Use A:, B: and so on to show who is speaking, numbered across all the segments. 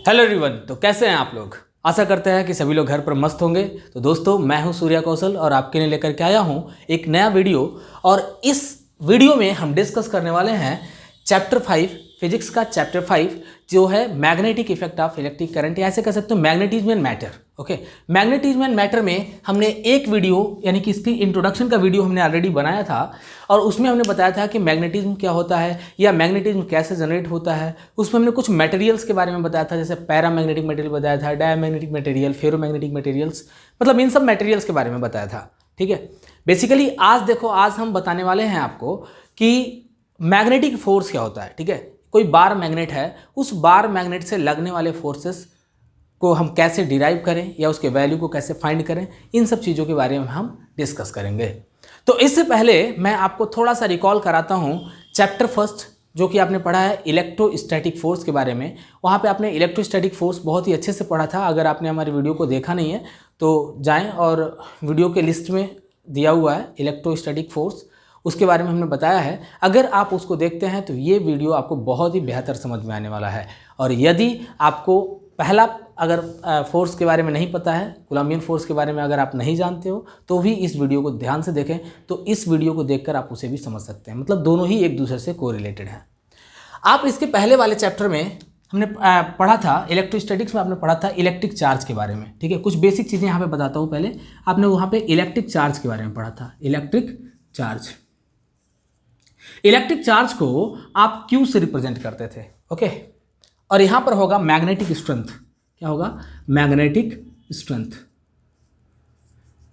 A: Hello everyone. तो कैसे हैं आप लोग? आशा करते हैं कि सभी लोग घर पर मस्त होंगे। तो दोस्तों, मैं हूं सूर्या कौशल और आपके लिए लेकर के आया हूं एक नया वीडियो। और इस वीडियो में हम डिस्कस करने वाले हैं चैप्टर 5 फिजिक्स का चैप्टर 5 जो है magnetic effect of electric current, या ऐसे कह सकते हो magnetism and matter. Okay, magnetism and matter में हमने एक वीडियो यानी कि इसकी इंट्रोडक्शन का वीडियो हमने ऑलरेडी बनाया था और उसमें हमने बताया था कि मैग्नेटिज्म क्या होता है या मैग्नेटिज्म कैसे जनरेट होता है। उसमें हमने कुछ मटेरियल्स के बारे में बताया था, जैसे पैरामैग्नेटिक मटेरियल बताया था, डायमैग्नेटिक मटेरियल, फेरोमैग्नेटिक मटेरियल्स, मतलब इन सब मटेरियल्स के बारे में बताया था। ठीक है, बेसिकली आज देखो, आज हम बताने वाले हैं आपको कि मैग्नेटिक फोर्स क्या होता है। ठीक है, कोई बार मैग्नेट है, उस बार मैग्नेट से लगने वाले फोर्सेस को हम कैसे डिराइव करें या उसके वैल्यू को कैसे फाइंड करें, इन सब चीज़ों के बारे में हम डिस्कस करेंगे। तो इससे पहले मैं आपको थोड़ा सा रिकॉल कराता हूँ चैप्टर फर्स्ट जो कि आपने पढ़ा है इलेक्ट्रोस्टैटिक फोर्स के बारे में। वहाँ पे आपने इलेक्ट्रोस्टैटिक फोर्स बहुत ही अच्छे से पढ़ा था। अगर आपने हमारी वीडियो को देखा नहीं है तो जाएँ और वीडियो के लिस्ट में दिया हुआ है इलेक्ट्रोस्टैटिक फोर्स, उसके बारे में हमने बताया है। अगर आप उसको देखते हैं तो ये वीडियो आपको बहुत ही बेहतर समझ में आने वाला है। और यदि आपको पहला अगर फोर्स के बारे में नहीं पता है, कूलम्बियन फोर्स के बारे में अगर आप नहीं जानते हो, तो भी इस वीडियो को ध्यान से देखें। तो इस वीडियो को देखकर आप उसे भी समझ सकते हैं, मतलब दोनों ही एक दूसरे से कोरिलेटेड हैं। आप इसके पहले वाले चैप्टर में हमने पढ़ा था, इलेक्ट्रोस्टैटिक्स में आपने पढ़ा था इलेक्ट्रिक चार्ज के बारे में। ठीक है, कुछ बेसिक चीज़ें यहाँ पे बताता हूँ। पहले आपने वहाँ पे इलेक्ट्रिक चार्ज के बारे में पढ़ा था। इलेक्ट्रिक चार्ज को आप Q से रिप्रेजेंट करते थे। ओके, और यहां पर होगा मैग्नेटिक स्ट्रेंथ। क्या होगा? Magnetic strength.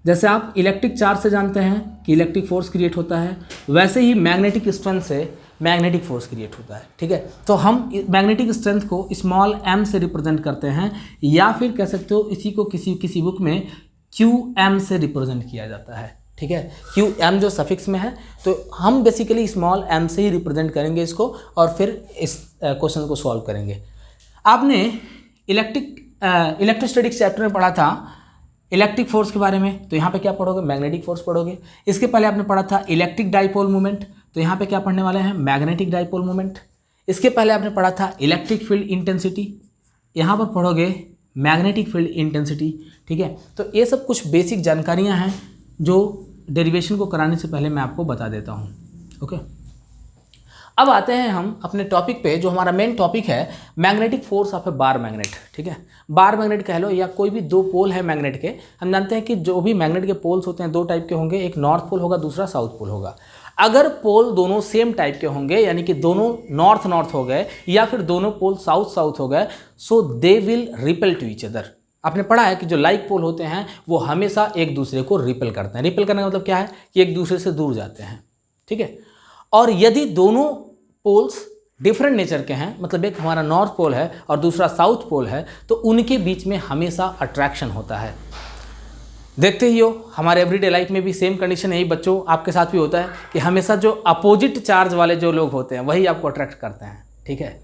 A: जैसे आप इलेक्ट्रिक चार्ज से जानते हैं कि इलेक्ट्रिक फोर्स क्रिएट होता है, वैसे ही मैग्नेटिक स्ट्रेंथ से मैग्नेटिक फोर्स क्रिएट होता है। ठीक है, तो हम मैग्नेटिक स्ट्रेंथ को स्मॉल m से रिप्रेजेंट करते हैं, या फिर कह सकते हो इसी को किसी बुक में QM से रिप्रेजेंट किया जाता है। ठीक है, QM जो सफिक्स में है, तो हम बेसिकली स्मॉल m से ही रिप्रेजेंट करेंगे इसको और फिर इस क्वेश्चन को सॉल्व करेंगे। आपने इलेक्ट्रोस्टैटिक्स चैप्टर में पढ़ा था इलेक्ट्रिक फोर्स के बारे में, तो यहाँ पे क्या पढ़ोगे? मैग्नेटिक फोर्स पढ़ोगे। इसके पहले आपने पढ़ा था इलेक्ट्रिक डाइपोल मोमेंट, तो यहाँ पे क्या पढ़ने वाले हैं? Magnetic dipole moment. इसके पहले आपने पढ़ा था इलेक्ट्रिक फील्ड इंटेंसिटी, यहाँ पर पढ़ोगे मैग्नेटिक फील्ड इंटेंसिटी। ठीक है, तो ये सब कुछ बेसिक जानकारियाँ हैं जो डेरिवेशन को कराने से पहले मैं आपको बता देता हूँ। ओके, अब आते हैं हम अपने टॉपिक पे, जो हमारा मेन टॉपिक है magnetic force of A bar magnet. ठीक है, बार मैग्नेट कह लो या कोई भी दो पोल है मैग्नेट के। हम जानते हैं कि जो भी मैग्नेट के पोल्स होते हैं दो टाइप के होंगे, एक नॉर्थ पोल होगा, दूसरा साउथ पोल होगा। अगर पोल दोनों सेम टाइप के होंगे, यानी कि दोनों नॉर्थ नॉर्थ हो गए या फिर दोनों पोल साउथ साउथ हो गए, so they will repel to each other. आपने पढ़ा है कि जो लाइक पोल होते हैं वो हमेशा एक दूसरे को रिपेल करते हैं। रिपेल करने का मतलब क्या है? कि एक दूसरे से दूर जाते हैं। ठीक है, और यदि दोनों पोल्स डिफरेंट नेचर के हैं, मतलब एक हमारा नॉर्थ पोल है और दूसरा साउथ पोल है, तो उनके बीच में हमेशा अट्रैक्शन होता है। देखते ही हो, हमारे एवरीडे लाइफ में भी सेम कंडीशन यही बच्चों आपके साथ भी होता है कि हमेशा जो अपोजिट चार्ज वाले जो लोग होते हैं वही आपको अट्रैक्ट करते हैं। ठीक है,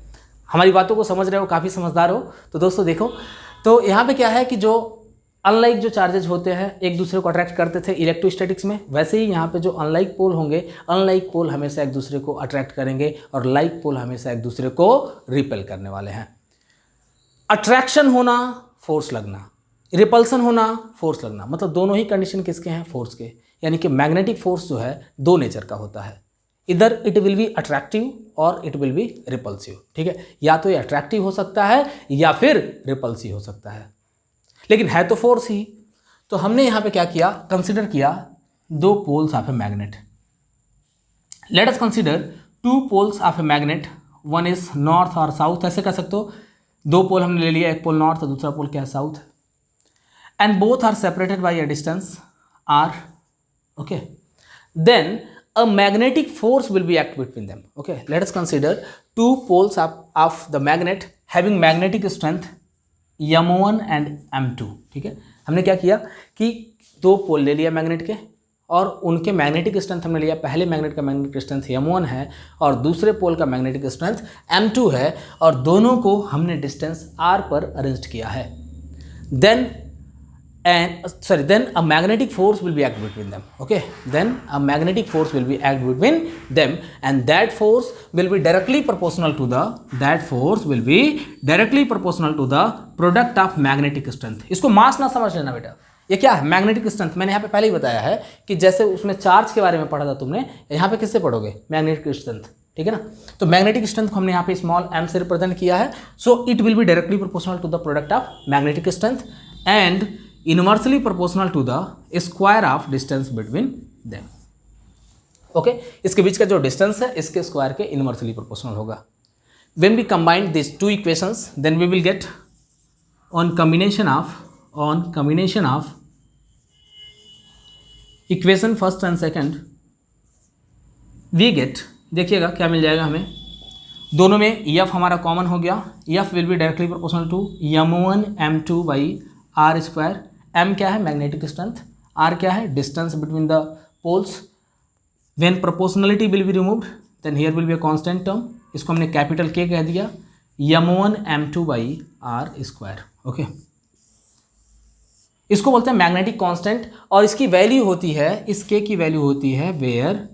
A: हमारी बातों को समझ रहे हो, काफ़ी समझदार हो। तो दोस्तों देखो, तो यहाँ पे क्या है कि जो अनलाइक जो चार्जेस होते हैं एक दूसरे को अट्रैक्ट करते थे इलेक्ट्रोस्टैटिक्स में, वैसे ही यहाँ पे जो अनलाइक पोल होंगे, अनलाइक पोल हमेशा एक दूसरे को अट्रैक्ट करेंगे और लाइक पोल हमेशा एक दूसरे को रिपेल करने वाले हैं। अट्रैक्शन होना, फोर्स लगना, रिपल्सन होना, फोर्स लगना, मतलब दोनों ही कंडीशन किसके हैं? फोर्स के। यानी कि मैग्नेटिक फोर्स जो है दो नेचर का होता है, इधर इट विल बी अट्रैक्टिव और इट विल बी रिपल्सिव। ठीक है, या तो ये अट्रैक्टिव हो सकता है या फिर रिपल्सिव हो सकता है, लेकिन है तो फोर्स ही। तो हमने यहाँ पे क्या किया? कंसिडर किया दो poles of a magnet. Let us consider two poles of a magnet, one is north और साउथ। ऐसे कह सकते हो, दो पोल हमने ले लिया, एक पोल नॉर्थ और दूसरा पोल क्या है? South. And both are separated by a distance r. Okay, then a magnetic force will be act between them. Okay, let us consider two poles of the magnet having magnetic strength m1 and m2. ठीक है, हमने क्या किया कि दो पोल ले लिया magnet के और उनके मैग्नेटिक स्ट्रेंथ हमने लिया। पहले मैग्नेट का मैग्नेटिक स्ट्रेंथ m1 है और दूसरे पोल का मैग्नेटिक स्ट्रेंथ m2 है, और दोनों को हमने डिस्टेंस r पर अरेंज किया है। Then then a magnetic force will be act between them. Okay, then a magnetic force will be act between them, and that force will be directly proportional to the product of magnetic strength. इसको मास ना समझ लेना बेटा, ये क्या है magnetic strength. मैंने यहाँ पे पहले ही बताया है कि जैसे उसमें चार्ज के बारे में पढ़ा था तुमने, यहाँ पे किससे पढ़ोगे, मैग्नेटिक स्ट्रेंथ, ठीक है ना। तो मैग्नेटिक स्ट्रेंथ को हमने यहाँ पे स्मॉल m से रिप्रेजेंट किया है। So it will be directly proportional to the product of magnetic strength and inversely proportional to the square of distance between them. Okay, इसके बीच का जो डिस्टेंस है इसके स्क्वायर के इनवर्सली प्रोपोर्शनल होगा। When we combine this two equations then we will get on combination of equation first and second we get, देखिएगा क्या मिल जाएगा हमें, दोनों में एफ हमारा कॉमन हो गया। F will be directly proportional to m1 m2 by R square. m क्या है मैग्नेटिक स्ट्रेंथ, r क्या है distance between the poles. When proportionality will be removed then here will be a constant term, इसको हमने capital K कह दिया, m1 m2 by R square. Okay, इसको बोलते हैं मैग्नेटिक कांस्टेंट, और इसकी वैल्यू होती है, इस K की वैल्यू होती है where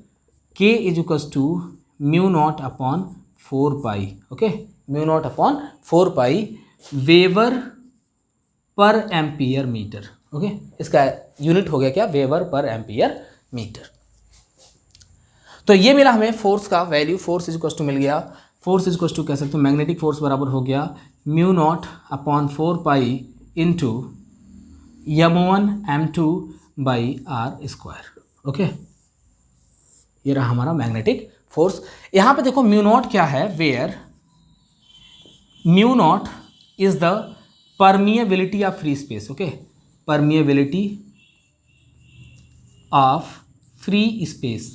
A: K is equals to mu naught upon 4 pi. Okay, mu naught upon 4 pi weber per ampere metre. Okay, इसका यूनिट हो गया क्या, वेबर पर एम्पियर मीटर। तो ये मिला हमें फोर्स का value, force is equals to मिल गया, फोर्स इज इक्वल्स टू कह सकते हो मैग्नेटिक फोर्स बराबर हो गया mu naught upon 4 pi into m1 m2 by R square. Okay, ये रहा हमारा मैग्नेटिक फोर्स। यहाँ पे देखो म्यू नॉट क्या है, where mu naught is the permeability of free space. Okay, permeability of free space.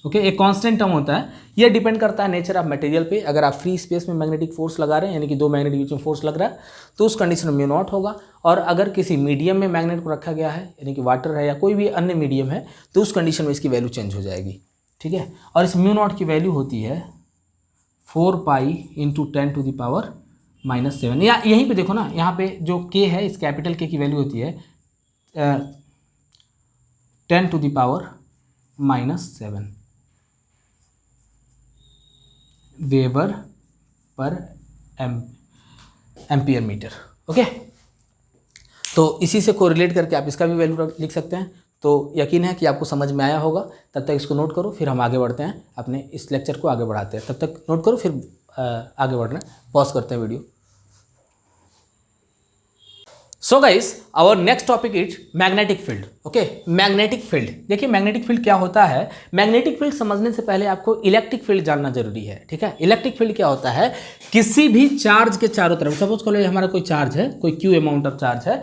A: Okay, एक कांस्टेंट टर्म होता है, ये डिपेंड करता है नेचर ऑफ मटेरियल पे। अगर आप फ्री स्पेस में मैग्नेटिक फोर्स लगा रहे हैं, यानी कि दो मैग्नेट के बीच में फोर्स लग रहा है, तो उस कंडीशन में म्यू नॉट होगा। और अगर किसी मीडियम में मैग्नेट को रखा गया है, यानी कि वाटर है या कोई भी अन्य मीडियम है, तो उस कंडीशन में इसकी वैल्यू चेंज हो जाएगी, ठीक है। और इस म्यू नॉट की वैल्यू होती है 4 pi into 10 to the power -7। या यहीं पे देखो ना, यहाँ पे जो K है, इस कैपिटल K की वैल्यू होती है 10 to the power -7 weber per ampere metre. Okay, तो इसी से कोरिलेट करके आप इसका भी वैल्यू लिख सकते हैं। तो यकीन है कि आपको समझ में आया होगा। तब तक इसको नोट करो, फिर हम आगे बढ़ते हैं, अपने इस लेक्चर को आगे बढ़ाते हैं। तब तक नोट करो, फिर आगे बढ़ रहे हैं, पॉज करते हैं video. So guys, our next topic is magnetic field. Okay, magnetic field. देखिए मैग्नेटिक फील्ड क्या होता है। मैग्नेटिक फील्ड समझने से पहले आपको इलेक्ट्रिक फील्ड जानना जरूरी है, ठीक है। इलेक्ट्रिक फील्ड क्या होता है, किसी भी चार्ज के चारों तरफ, सपोज करो हमारा कोई चार्ज है, कोई Q अमाउंट ऑफ चार्ज है,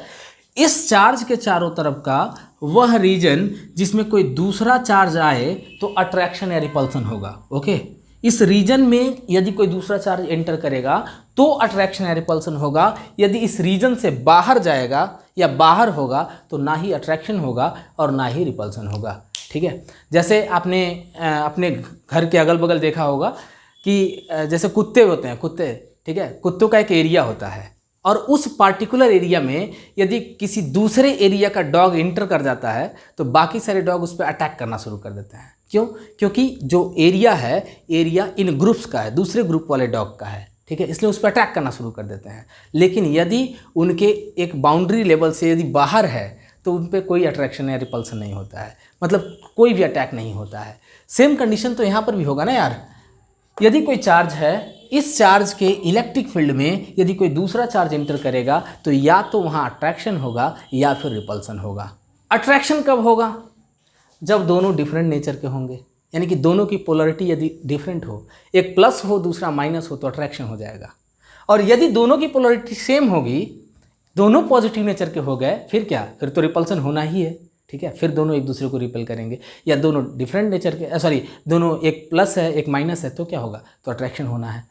A: इस चार्ज के चारों तरफ का वह रीजन जिसमें कोई दूसरा चार्ज आए तो अट्रैक्शन या रिपल्सन होगा। ओके, इस रीजन में यदि कोई दूसरा चार्ज एंटर करेगा तो अट्रैक्शन या रिपल्सन होगा। यदि इस रीजन से बाहर जाएगा या बाहर होगा तो ना ही अट्रैक्शन होगा और ना ही रिपल्सन होगा, ठीक है। जैसे आपने अपने घर के अगल बगल देखा होगा कि जैसे कुत्ते होते हैं, कुत्ते, ठीक है, कुत्तों का एक एरिया होता है, और उस पार्टिकुलर एरिया में यदि किसी दूसरे एरिया का डॉग इंटर कर जाता है तो बाकी सारे डॉग उस पर अटैक करना शुरू कर देते हैं। क्यों? क्योंकि जो एरिया है, एरिया इन ग्रुप्स का है, दूसरे ग्रुप वाले डॉग का है, ठीक है, इसलिए उस पर अटैक करना शुरू कर देते हैं। लेकिन यदि उनके एक बाउंड्री लेवल से यदि बाहर है तो उन पर कोई अट्रैक्शन या रिपल्सन नहीं होता है, मतलब कोई भी अटैक नहीं होता है। सेम कंडीशन तो यहाँ पर भी होगा ना यार। यदि कोई चार्ज है, इस चार्ज के इलेक्ट्रिक फील्ड में यदि कोई दूसरा चार्ज एंटर करेगा तो या तो वहाँ अट्रैक्शन होगा या फिर रिपल्सन होगा। अट्रैक्शन कब होगा? जब दोनों डिफरेंट नेचर के होंगे, यानी कि दोनों की पोलरिटी यदि डिफरेंट हो, एक प्लस हो दूसरा माइनस हो तो अट्रैक्शन हो जाएगा। और यदि दोनों की पोलरिटी सेम होगी, दोनों पॉजिटिव नेचर के हो गए, फिर क्या, फिर तो रिपल्सन होना ही है, ठीक है। फिर दोनों एक दूसरे को रिपेल करेंगे। या दोनों डिफरेंट नेचर के, सॉरी, दोनों एक प्लस है एक माइनस है तो क्या होगा, तो अट्रैक्शन होना है।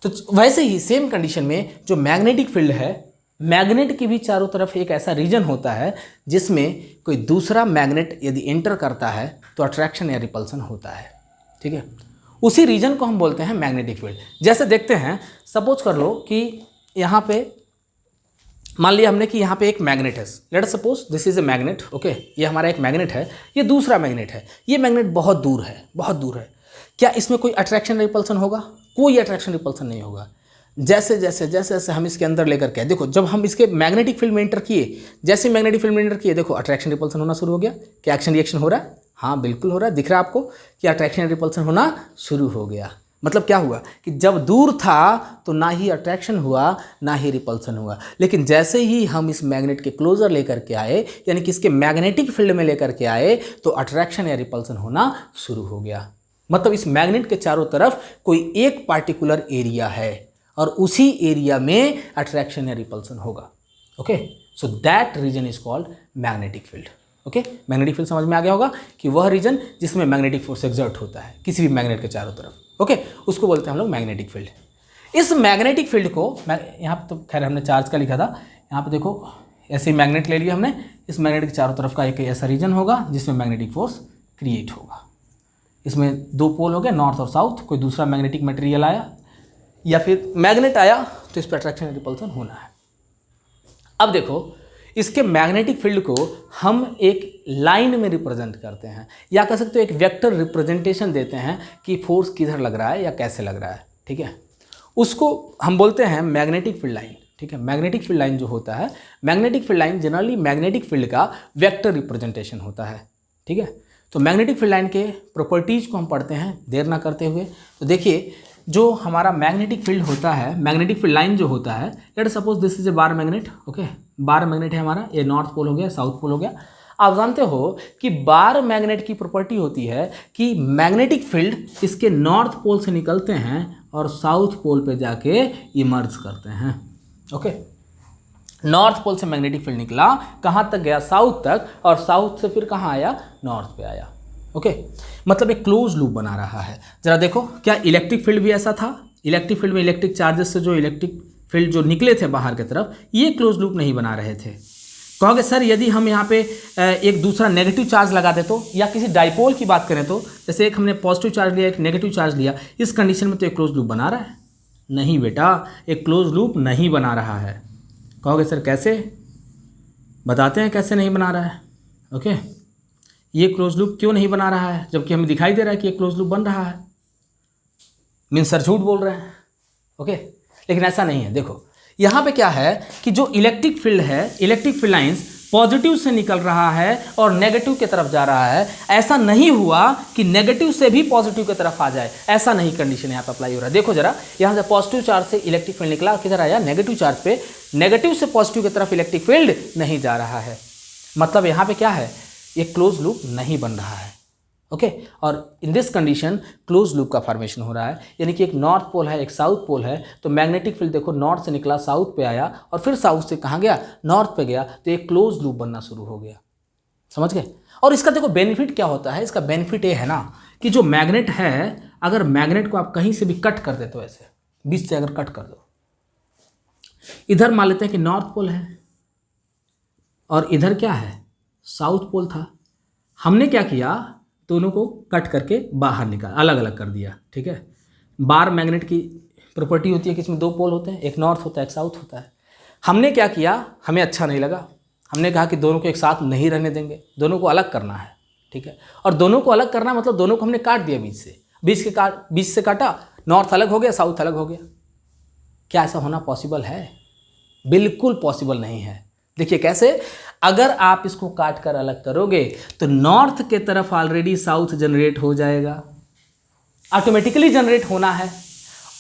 A: तो वैसे ही सेम कंडीशन में जो मैग्नेटिक फील्ड है, मैग्नेट के भी चारों तरफ एक ऐसा रीजन होता है जिसमें कोई दूसरा मैग्नेट यदि एंटर करता है तो अट्रैक्शन या रिपल्सन होता है, ठीक है। उसी रीजन को हम बोलते हैं मैग्नेटिक फील्ड। जैसे देखते हैं, सपोज कर लो कि यहाँ पे मान लिया हमने कि यहाँ पे एक मैग्नेट है, let us suppose this is a magnet, okay, ये हमारा एक मैग्नेट है, ये दूसरा मैग्नेट है, ये मैग्नेट बहुत दूर है, बहुत दूर है। क्या इसमें कोई अट्रैक्शन रिपल्सन होगा? कोई अट्रैक्शन रिपल्सन नहीं होगा। जैसे जैसे जैसे जैसे हम इसके अंदर लेकर के, देखो जब हम इसके मैग्नेटिक फील्ड में एंटर किए, जैसे मैग्नेटिक फील्ड में एंटर किए, देखो अट्रैक्शन रिपल्सन होना शुरू हो गया। क्या एक्शन रिएक्शन हो रहा है? हाँ बिल्कुल हो रहा है। दिख रहा है आपको कि अट्रैक्शन रिपल्सन होना शुरू हो गया। मतलब क्या हुआ कि जब दूर था तो ना ही अट्रैक्शन हुआ ना ही रिपल्सन हुआ, लेकिन जैसे ही हम इस मैग्नेट के क्लोजर लेकर के आए, यानी कि इसके मैग्नेटिक फील्ड में लेकर के आए, तो अट्रैक्शन या रिपल्सन होना शुरू हो गया। मतलब इस मैग्नेट के चारों तरफ कोई एक पार्टिकुलर एरिया है और उसी एरिया में अट्रैक्शन या रिपल्सन होगा। Okay, so that region is called magnetic field. Okay, magnetic field समझ में आ गया होगा कि वह रीजन जिसमें मैग्नेटिक फोर्स एक्सर्ट होता है किसी भी मैग्नेट के चारों तरफ। ओके, उसको बोलते हैं हम लोग मैग्नेटिक फील्ड। इस मैग्नेटिक फील्ड को यहाँ पे तो खैर हमने चार्ज का लिखा था, यहाँ पे देखो ऐसे ही मैग्नेट ले लिया हमने, इस मैग्नेट के चारों तरफ का एक ऐसा रीजन होगा जिसमें मैग्नेटिक फोर्स क्रिएट होगा। इसमें दो पोल हो गए, नॉर्थ और साउथ, कोई दूसरा मैग्नेटिक मटेरियल आया या फिर मैग्नेट आया तो इस पर अट्रैक्शन रिपल्सन होना है। अब देखो इसके मैग्नेटिक फील्ड को हम एक लाइन में रिप्रेजेंट करते हैं, या कह सकते हो एक वेक्टर रिप्रेजेंटेशन देते हैं कि फोर्स किधर लग रहा है या कैसे लग रहा है। ठीक है, उसको हम बोलते हैं मैग्नेटिक फील्ड लाइन। ठीक है, मैग्नेटिक फील्ड लाइन जो होता है, magnetic field line generally magnetic field का वेक्टर रिप्रेजेंटेशन होता है। ठीक है, तो मैग्नेटिक फील्ड लाइन के प्रॉपर्टीज़ को हम पढ़ते हैं देर ना करते हुए। तो देखिए जो हमारा मैग्नेटिक फील्ड होता है, मैग्नेटिक फील्ड लाइन जो होता है, let suppose this is a bar magnet. Okay, bar magnet है हमारा, ये नॉर्थ पोल हो गया, साउथ पोल हो गया। आप जानते हो कि बार मैग्नेट की प्रॉपर्टी होती है कि मैग्नेटिक फील्ड इसके नॉर्थ पोल से निकलते हैं और साउथ पोल पे जाके इमर्ज करते हैं। ओके, नॉर्थ पोल से मैग्नेटिक फील्ड निकला, कहाँ तक गया? साउथ तक, और साउथ से फिर कहाँ आया? नॉर्थ पे आया। ओके, मतलब एक क्लोज लूप बना रहा है। जरा देखो, क्या इलेक्ट्रिक फील्ड भी ऐसा था? इलेक्ट्रिक फील्ड में इलेक्ट्रिक चार्जेस से जो इलेक्ट्रिक फील्ड जो निकले थे बाहर की तरफ, ये क्लोज लूप नहीं बना रहे थे। कहोगे सर यदि हम यहाँ पे एक दूसरा नेगेटिव चार्ज लगा दे तो, या किसी डाइपोल की बात करें तो, जैसे एक हमने पॉजिटिव चार्ज लिया, एक नेगेटिव चार्ज लिया, इस कंडीशन में तो एक क्लोज लूप बना रहा है? नहीं बेटा, एक क्लोज लूप नहीं बना रहा है। कहोगे सर कैसे? बताते हैं कैसे नहीं बना रहा है। ओके, ये क्लोज लूप क्यों नहीं बना रहा है जबकि हमें दिखाई दे रहा है कि ये क्लोज लूप बन रहा है? मीन्स सर झूठ बोल रहे हैं। ओके, लेकिन ऐसा नहीं है। देखो यहाँ पे क्या है कि जो इलेक्ट्रिक फील्ड है, इलेक्ट्रिक फील्ड लाइंस पॉजिटिव से निकल रहा है और नेगेटिव की तरफ जा रहा है। ऐसा नहीं हुआ कि नेगेटिव से भी पॉजिटिव की तरफ आ जाए, ऐसा नहीं कंडीशन यहाँ पे अप्लाई हो रहा है। देखो जरा, यहाँ से पॉजिटिव चार्ज से इलेक्ट्रिक फील्ड निकला, किधर आया? नेगेटिव चार्ज पे। नेगेटिव से पॉजिटिव की तरफ इलेक्ट्रिक फील्ड नहीं जा रहा है। मतलब यहाँ पे क्या है? एक क्लोज लूप नहीं बन रहा है। ओके, और in this condition close loop का फॉर्मेशन हो रहा है, यानी कि एक नॉर्थ पोल है, एक साउथ पोल है, तो मैग्नेटिक फील्ड देखो नॉर्थ से निकला, साउथ पे आया, और फिर साउथ से कहाँ गया? नॉर्थ पे गया, तो एक क्लोज लूप बनना शुरू हो गया। समझ गए? और इसका देखो बेनिफिट क्या होता है? इसका बेनिफिट ये है ना कि जो मैग्नेट है, अगर मैग्नेट को आप कहीं से भी कट कर दे तो, ऐसे बीच से अगर कट कर दो, इधर मान लेते हैं कि नॉर्थ पोल है और इधर क्या है? साउथ पोल था। हमने क्या किया? दोनों को कट करके बाहर निकाल, अलग अलग कर दिया। ठीक है, बार मैग्नेट की प्रॉपर्टी होती है कि इसमें दो पोल होते हैं, एक नॉर्थ होता है, एक साउथ होता है। हमने क्या किया? हमें अच्छा नहीं लगा, हमने कहा कि दोनों को एक साथ नहीं रहने देंगे, दोनों को अलग करना है। ठीक है, और दोनों को अलग करना मतलब दोनों को हमने काट दिया बीच से, बीच से काटा, नॉर्थ अलग हो गया, साउथ अलग हो गया। क्या ऐसा होना पॉसिबल है? बिल्कुल पॉसिबल नहीं है। देखिए कैसे, अगर आप इसको काट कर अलग करोगे तो नॉर्थ के तरफ ऑलरेडी साउथ जनरेट हो जाएगा, ऑटोमेटिकली जनरेट होना है,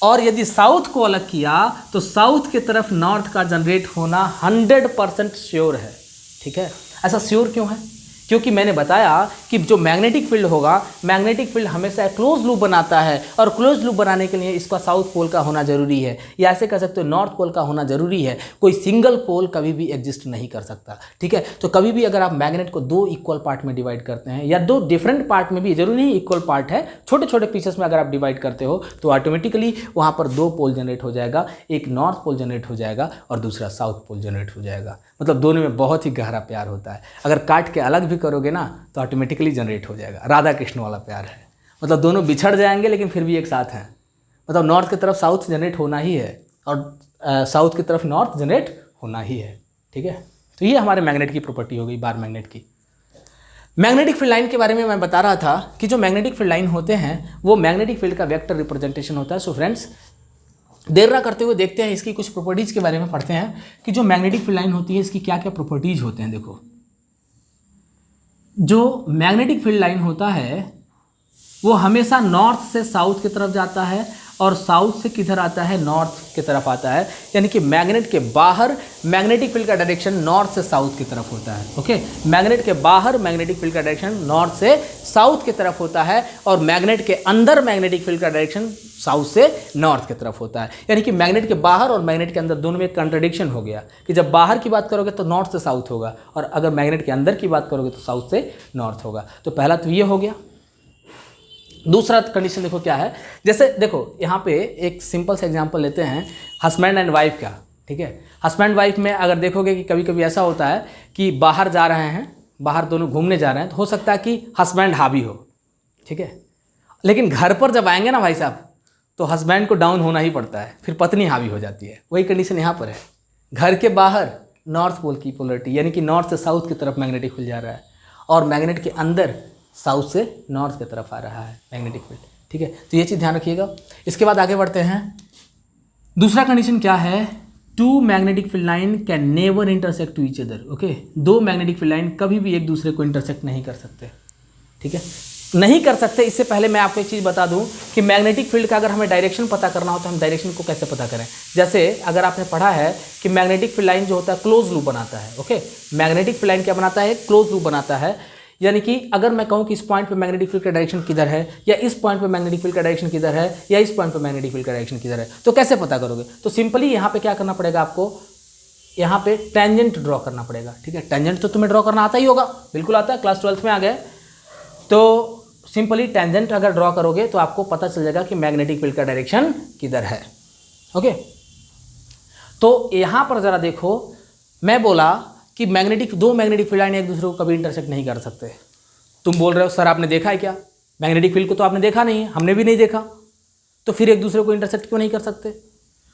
A: और यदि साउथ को अलग किया तो साउथ की तरफ नॉर्थ का जनरेट होना 100% श्योर है। ठीक है, ऐसा श्योर क्यों है? क्योंकि मैंने बताया कि जो मैग्नेटिक फील्ड होगा, मैग्नेटिक फील्ड हमेशा क्लोज लूप बनाता है, और क्लोज लूप बनाने के लिए इसका साउथ पोल का होना जरूरी है, या ऐसे कह सकते हो नॉर्थ पोल का होना जरूरी है। कोई सिंगल पोल कभी भी एग्जिस्ट नहीं कर सकता। ठीक है, तो कभी भी अगर आप मैग्नेट को दो इक्वल पार्ट में डिवाइड करते हैं, या दो डिफरेंट पार्ट में भी, जरूरी नहीं इक्वल पार्ट है, छोटे छोटे पीसेस में अगर आप डिवाइड करते हो तो ऑटोमेटिकली वहाँ पर दो पोल जनरेट हो जाएगा, एक नॉर्थ पोल जनरेट हो जाएगा और दूसरा साउथ पोल जनरेट हो जाएगा। मतलब दोनों में बहुत ही गहरा प्यार होता है। अगर काट के अलग भी करोगे ना तो ऑटोमेटिकली जनरेट हो जाएगा। राधा कृष्ण वाला प्यार है, मतलब दोनों बिछड़ जाएंगे लेकिन फिर भी एक साथ हैं। मतलब नॉर्थ की तरफ साउथ जनरेट होना ही है और साउथ की तरफ नॉर्थ जनरेट होना ही है। ठीक है। तो ये हमारे मैग्नेट की प्रॉपर्टी हो गई, बार मैग्नेट की। मैग्नेटिक फील्ड लाइन के बारे में मैं बता रहा था कि जो मैग्नेटिक फील्ड लाइन होते हैं वो मैग्नेटिक फील्ड का वेक्टर रिप्रेजेंटेशन होता है। सो फ्रेंड्स, देर ना करते हुए देखते हैं इसकी कुछ प्रॉपर्टीज़ के बारे में, पढ़ते हैं कि जो मैग्नेटिक फील्ड लाइन होती है इसकी क्या क्या प्रॉपर्टीज़ होते हैं। देखो, जो मैग्नेटिक फील्ड लाइन होता है वो हमेशा नॉर्थ से साउथ की तरफ जाता है और साउथ से किधर आता है, नॉर्थ की तरफ आता है। यानी कि मैग्नेट के बाहर मैग्नेटिक फील्ड का डायरेक्शन नॉर्थ से साउथ की तरफ होता है। ओके, मैग्नेट के बाहर मैग्नेटिक फील्ड का डायरेक्शन नॉर्थ से साउथ की तरफ होता है और मैग्नेट के अंदर मैग्नेटिक फील्ड का डायरेक्शन साउथ से नॉर्थ की तरफ होता है। यानी कि मैग्नेट के बाहर और मैग्नेट के अंदर दोनों में कंट्रडिक्शन हो गया कि जब बाहर की बात करोगे तो नॉर्थ से साउथ होगा और अगर मैग्नेट के अंदर की बात करोगे तो साउथ से नॉर्थ होगा। तो पहला तो ये हो गया। दूसरा कंडीशन देखो क्या है, जैसे देखो यहाँ पे एक सिंपल सा एग्जांपल लेते हैं हस्बैंड एंड वाइफ का। ठीक है, हस्बैंड वाइफ में अगर देखोगे कि कभी कभी ऐसा होता है कि बाहर जा रहे हैं, बाहर दोनों घूमने जा रहे हैं, तो हो सकता है कि हस्बैंड हावी हो। ठीक है, लेकिन घर पर जब आएंगे ना भाई साहब तो हस्बैंड को डाउन होना ही पड़ता है, फिर पत्नी हावी हो जाती है। वही कंडीशन यहाँ पर है। घर के बाहर नॉर्थ पोल की पोलरिटी यानी कि नॉर्थ से साउथ की तरफ मैग्नेटिक फील्ड जा रहा है और मैग्नेट के अंदर साउथ से नॉर्थ की तरफ आ रहा है मैग्नेटिक फील्ड। ठीक है, तो ये चीज़ ध्यान रखिएगा। इसके बाद आगे बढ़ते हैं। दूसरा कंडीशन क्या है, two magnetic field line can never intersect to each other. Okay, दो मैग्नेटिक फील्ड लाइन कभी भी एक दूसरे को इंटरसेक्ट नहीं कर सकते। ठीक है, नहीं कर सकते। इससे पहले मैं आपको एक चीज़ बता दूं कि मैग्नेटिक फील्ड का अगर हमें डायरेक्शन पता करना हो तो हम डायरेक्शन को कैसे पता करें। जैसे अगर आपने पढ़ा है कि मैग्नेटिक फील्ड लाइन जो होता है क्लोज लूप बनाता है। ओके, मैग्नेटिक फील्ड लाइन क्या बनाता है, क्लोज लूप बनाता है। यानी कि अगर मैं कहूं कि इस पॉइंट पे मैग्नेटिक फील्ड का डायरेक्शन किधर है या इस पॉइंट पे मैग्नेटिक फील्ड का डायरेक्शन किधर है या इस पॉइंट पे मैग्नेटिक फील्ड का डायरेक्शन किधर है, तो कैसे पता करोगे। तो सिंपली यहाँ पे क्या करना पड़ेगा आपको, यहाँ पे टेंजेंट ड्रॉ करना पड़ेगा। ठीक है, टेंजेंट तो तुम्हें ड्रॉ करना आता ही होगा, बिल्कुल आता है, क्लास 12th में आ गए। तो सिंपली टेंजेंट अगर ड्रॉ करोगे तो आपको पता चल जाएगा कि मैग्नेटिक फील्ड का डायरेक्शन किधर है। ओके, तो यहाँ पर ज़रा देखो, मैं बोला कि दो मैग्नेटिक फील्ड लाइन एक दूसरे को कभी इंटरसेक्ट नहीं कर सकते। तुम बोल रहे हो सर आपने देखा है क्या, मैग्नेटिक फील्ड को तो आपने देखा नहीं है, हमने भी नहीं देखा, तो फिर एक दूसरे को इंटरसेक्ट क्यों नहीं कर सकते।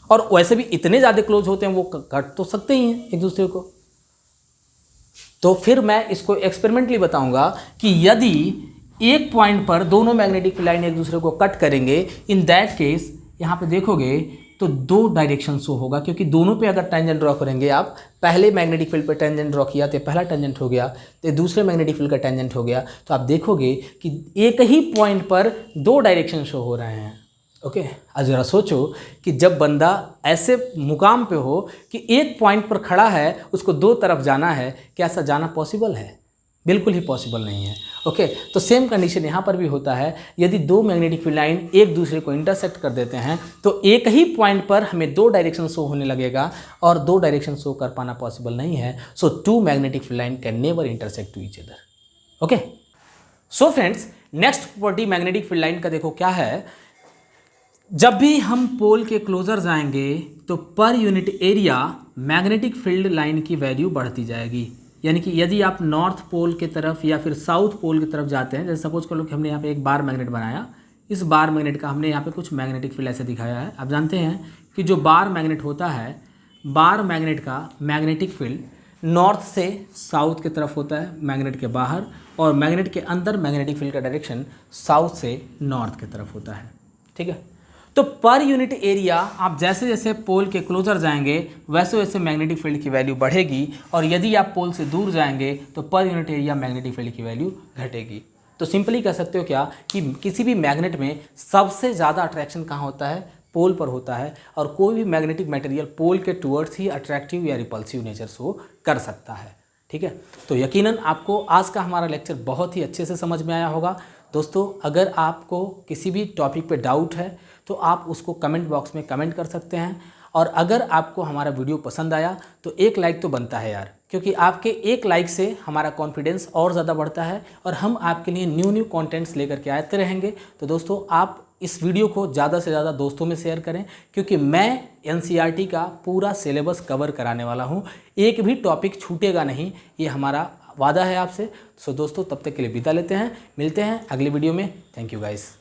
A: और वैसे भी इतने ज़्यादा क्लोज होते हैं, वो कट तो सकते ही हैं एक दूसरे को। तो फिर मैं इसको एक्सपेरिमेंटली बताऊंगा कि यदि एक पॉइंट पर दोनों मैग्नेटिक फील्ड लाइन एक दूसरे को कट करेंगे, इन दैट केस यहाँ पे देखोगे तो दो डायरेक्शन शो होगा, क्योंकि दोनों पे अगर टेंजेंट ड्रॉ करेंगे आप, पहले मैग्नेटिक फील्ड पे टेंजेंट ड्रॉ किया तो पहला टेंजेंट हो गया, तो दूसरे मैग्नेटिक फील्ड का टेंजेंट हो गया, तो आप देखोगे कि एक ही पॉइंट पर दो डायरेक्शन शो हो रहे हैं। ओके, आज ज़रा सोचो कि जब बंदा ऐसे मुकाम पे हो कि एक पॉइंट पर खड़ा है, उसको दो तरफ जाना है, क्या ऐसा जाना पॉसिबल है? बिल्कुल ही पॉसिबल नहीं है। ओके, तो सेम कंडीशन यहाँ पर भी होता है। यदि दो मैग्नेटिक फील्ड लाइन एक दूसरे को इंटरसेक्ट कर देते हैं तो एक ही पॉइंट पर हमें दो डायरेक्शन शो होने लगेगा और दो डायरेक्शन शो कर पाना पॉसिबल नहीं है। So two magnetic field line can never intersect to each other. Okay, so friends, next property magnetic field line का देखो क्या है। जब भी हम पोल के क्लोजर जाएंगे तो per unit area magnetic field line की वैल्यू बढ़ती जाएगी। यानी कि यदि आप नॉर्थ पोल की तरफ या फिर साउथ पोल की तरफ जाते हैं, जैसे सपोज कर लो कि हमने यहाँ पे एक बार मैग्नेट बनाया, इस बार मैग्नेट का हमने यहाँ पे कुछ मैग्नेटिक फील्ड ऐसे दिखाया है। आप जानते हैं कि जो बार मैग्नेट होता है, बार मैग्नेट का मैग्नेटिक फील्ड नॉर्थ से साउथ की तरफ होता है मैग्नेट के बाहर, और मैग्नेट के अंदर मैग्नेटिक फील्ड का डायरेक्शन साउथ से नॉर्थ की तरफ होता है। ठीक है, तो पर यूनिट एरिया आप जैसे जैसे पोल के क्लोजर जाएंगे वैसे वैसे मैग्नेटिक फील्ड की वैल्यू बढ़ेगी, और यदि आप पोल से दूर जाएंगे तो per unit area magnetic field की वैल्यू घटेगी। तो सिंपली कह सकते हो क्या कि किसी भी मैग्नेट में सबसे ज़्यादा अट्रैक्शन कहाँ होता है, पोल पर होता है, और कोई भी मैग्नेटिक मटेरियल पोल के टूवर्ड्स ही अट्रैक्टिव या रिपल्सिव नेचर शो कर सकता है। ठीक है, तो यकीनन आपको आज का हमारा लेक्चर बहुत ही अच्छे से समझ में आया होगा। दोस्तों, अगर आपको किसी भी टॉपिक पे डाउट है तो आप उसको कमेंट बॉक्स में कमेंट कर सकते हैं, और अगर आपको हमारा वीडियो पसंद आया तो एक लाइक तो बनता है यार, क्योंकि आपके एक लाइक से हमारा कॉन्फिडेंस और ज़्यादा बढ़ता है और हम आपके लिए न्यू कंटेंट्स लेकर के आते रहेंगे। तो दोस्तों, आप इस वीडियो को ज़्यादा से ज़्यादा दोस्तों में शेयर करें, क्योंकि मैं NCERT का पूरा सिलेबस कवर कराने वाला हूँ, एक भी टॉपिक छूटेगा नहीं, ये हमारा वादा है आपसे। सो दोस्तों, तब तक के लिए विदा लेते हैं, मिलते हैं अगले वीडियो में। Thank you guys.